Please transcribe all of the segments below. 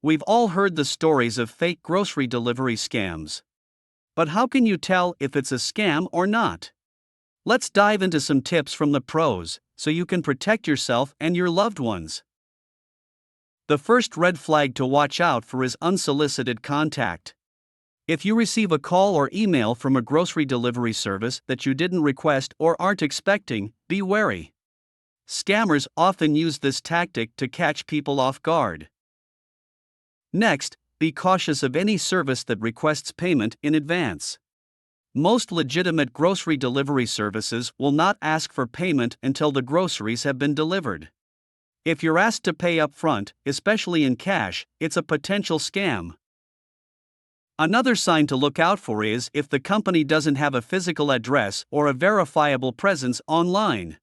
We've all heard the stories of fake grocery delivery scams. But how can you tell if it's a scam or not? Let's dive into some tips from the pros, so you can protect yourself and your loved ones. The first red flag to watch out for is unsolicited contact. If you receive a call or email from a grocery delivery service that you didn't request or aren't expecting, be wary. Scammers often use this tactic to catch people off guard. Next, be cautious of any service that requests payment in advance. Most legitimate grocery delivery services will not ask for payment until the groceries have been delivered. If you're asked to pay up front, especially in cash, it's a potential scam. Another sign to look out for is if the company doesn't have a physical address or a verifiable presence online.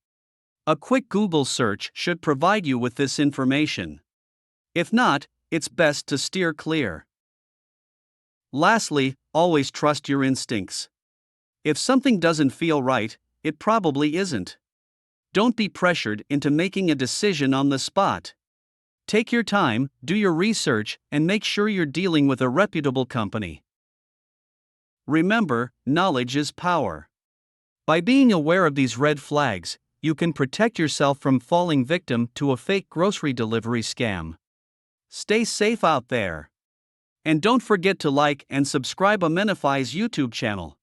A quick Google search should provide you with this information. If not, it's best to steer clear. Lastly, always trust your instincts. If something doesn't feel right, it probably isn't. Don't be pressured into making a decision on the spot. Take your time, do your research, and make sure you're dealing with a reputable company. Remember, knowledge is power. By being aware of these red flags, you can protect yourself from falling victim to a fake grocery delivery scam. Stay safe out there. And don't forget to like and subscribe Amenify's YouTube channel.